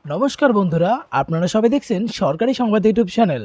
নমস্কার বন্ধুরা, আপনারা সবাই দেখছেন সরকারি সংবাদ ইউটিউব চ্যানেল।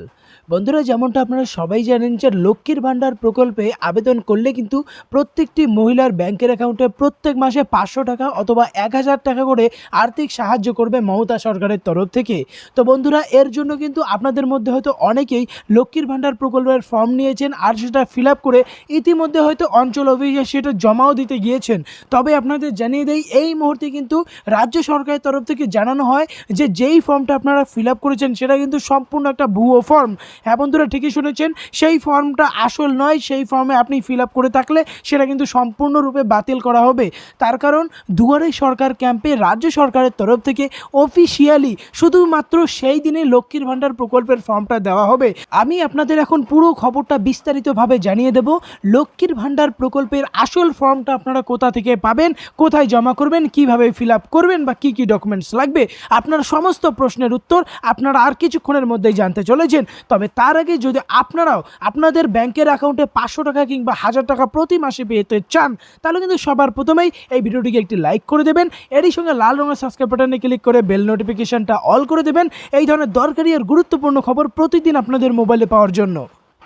বন্ধুরা, যেমনটা আপনারা সবাই জানেন যে লক্ষ্মীর ভাণ্ডার প্রকল্পে আবেদন করলে কিন্তু প্রত্যেকটি মহিলার ব্যাংকের অ্যাকাউন্টে প্রত্যেক মাসে ৫০০ টাকা অথবা ১,০০০ টাকা করে আর্থিক সাহায্য করবে মমতা সরকারের তরফ থেকে। তো বন্ধুরা, এর জন্য কিন্তু আপনাদের মধ্যে হয়তো অনেকেই লক্ষ্মীর ভাণ্ডার প্রকল্পের ফর্ম নিয়েছেন আর সেটা ফিল আপ করে ইতিমধ্যে হয়তো অঞ্চল অফিসে সেটা জমাও দিতে গিয়েছেন। তবে আপনাদের জানিয়ে দেই, এই মুহূর্তে কিন্তু রাজ্য সরকারের তরফ থেকে জানানো হয় যে যেই ফর্মটা আপনারা ফিল আপ করেছেন সেটা কিন্তু সম্পূর্ণ একটা ভুয়ো ফর্ম। হ্যাঁ বন্ধুরা, ঠিকই শুনেছেন, সেই ফর্মটা আসল নয়। সেই ফর্মে আপনি ফিল আপ করে থাকলে সেটা কিন্তু সম্পূর্ণরূপে বাতিল করা হবে। তার কারণ দুয়ারে সরকার ক্যাম্পে রাজ্য সরকারের তরফ থেকে অফিসিয়ালি শুধুমাত্র সেই দিনে লক্ষ্মীর ভাণ্ডার প্রকল্পের ফর্মটা দেওয়া হবে। আমি আপনাদের এখন পুরো খবরটা বিস্তারিতভাবে জানিয়ে দেব। লক্ষ্মীর ভাণ্ডার প্রকল্পের আসল ফর্মটা আপনারা কোথা থেকে পাবেন, কোথায় জমা করবেন, কিভাবে ফিল আপ করবেন বা কী কী ডকুমেন্টস লাগবে, আপনার সমস্ত প্রশ্নের উত্তর আপনারা আর কিছুক্ষণের মধ্যেই জানতে চলেছেন। তবে তার আগে যদি আপনারাও আপনাদের ব্যাংকের অ্যাকাউন্টে ৫০০ টাকা কিংবা ১,০০০ টাকা প্রতি মাসে পেতে চান, তাহলে কিন্তু সবার প্রথমেই এই ভিডিওটিকে একটি লাইক করে দেবেন। এরই সঙ্গে লাল রঙের সাবস্ক্রাইব বাটনে ক্লিক করে বেল নোটিফিকেশনটা অল করে দেবেন এই ধরনের দরকারি আর গুরুত্বপূর্ণ খবর প্রতিদিন আপনাদের মোবাইলে পাওয়ার জন্য।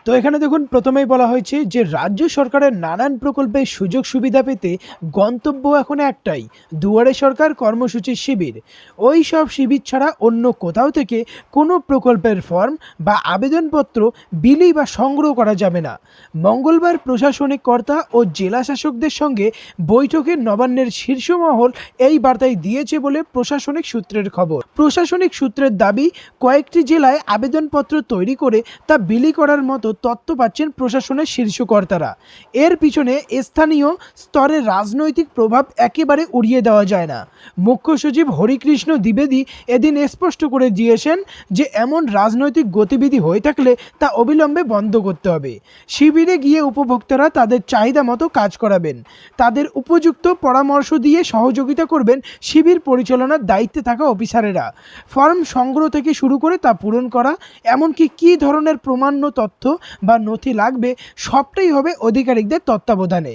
তো এখানে দেখুন, প্রথমেই বলা হয়েছে যে রাজ্য সরকারের নানান প্রকল্পের সুযোগ সুবিধা পেতে গন্তব্য এখন একটাই, দুয়ারে সরকার কর্মসূচির শিবির। ওই সব শিবির ছাড়া অন্য কোথাও থেকে কোনো প্রকল্পের ফর্ম বা আবেদনপত্র বিলি বা সংগ্রহ করা যাবে না। মঙ্গলবার প্রশাসনিক কর্তা ও জেলা শাসকদের সঙ্গে বৈঠকে নবান্নের শীর্ষ মহল এই বার্তাই দিয়েছে বলে প্রশাসনিক সূত্রের খবর। প্রশাসনিক সূত্রের দাবি, কয়েকটি জেলায় আবেদনপত্র তৈরি করে তা বিলি করার মতো তথ্য পাচ্ছেন প্রশাসনের শীর্ষকর্তারা। এর পিছনে স্থানীয় স্তরের রাজনৈতিক প্রভাব একেবারে উড়িয়ে দেওয়া যায় না। মুখ্য সচিব হরিকৃষ্ণ দ্বিবেদী এদিন স্পষ্ট করে দিয়েছেন যে এমন রাজনৈতিক গতিবিধি হয়ে থাকলে তা অবিলম্বে বন্ধ করতে হবে। শিবিরে গিয়ে উপভোক্তারা তাদের চাহিদা মতো কাজ করাবেন, তাদের উপযুক্ত পরামর্শ দিয়ে সহযোগিতা করবেন শিবির পরিচালনার দায়িত্বে থাকা অফিসারেরা। ফর্ম সংগ্রহ থেকে শুরু করে তা পূরণ করা, এমনকি কী ধরনের প্রমাণ্য তথ্য বা নথি লাগবে, সবটাই হবে আধিকারিকদের তত্ত্বাবধানে।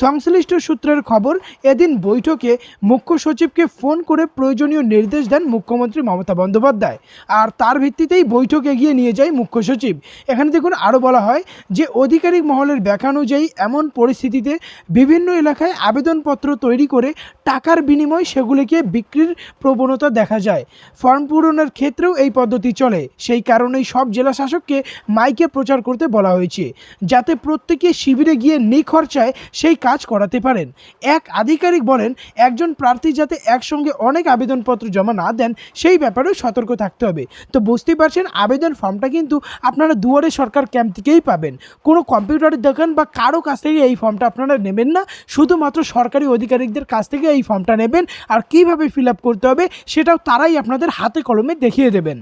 সংশ্লিষ্ট সূত্রের খবর, এদিন বৈঠকে মুখ্য সচিবকে ফোন করে প্রয়োজনীয় নির্দেশ দেন মুখ্যমন্ত্রী মমতা বন্দ্যোপাধ্যায়, আর তার ভিত্তিতেই বৈঠক এগিয়ে নিয়ে যায় মুখ্য সচিব। এখানে দেখুন, আরও বলা হয় যে আধিকারিক মহলের ব্যাখ্যা অনুযায়ী এমন পরিস্থিতিতে বিভিন্ন এলাকায় আবেদনপত্র তৈরি করে টাকার বিনিময়ে সেগুলিকে বিক্রির প্রবণতা দেখা যায়। ফর্ম পূরণের ক্ষেত্রেও এই পদ্ধতি চলে। সেই কারণেই সব জেলা শাসককে মাইকে প্রচার করতে বলা হয়েছে, যাতে প্রত্যেকে শিবিরে গিয়ে নিখরচায় সেই কাজ করাতে পারেন। এক আধিকারিক বলেন, একজন প্রার্থী যাতে একসঙ্গে অনেক আবেদনপত্র জমা না দেন সেই ব্যাপারেও সতর্ক থাকতে হবে। তো বুঝতেই পারছেন, আবেদন ফর্মটা কিন্তু আপনারা দুয়ারে সরকার ক্যাম্প থেকেই পাবেন। কোনো কম্পিউটারের দোকান বা কারো কাছ থেকে এই ফর্মটা আপনারা নেবেন না, শুধুমাত্র সরকারি আধিকারিকদের কাছ থেকে এই ফর্মটা নেবেন। আর কিভাবে ফিল আপ করতে হবে সেটাও তারাই আপনাদের হাতে কলমে দেখিয়ে দেবেন।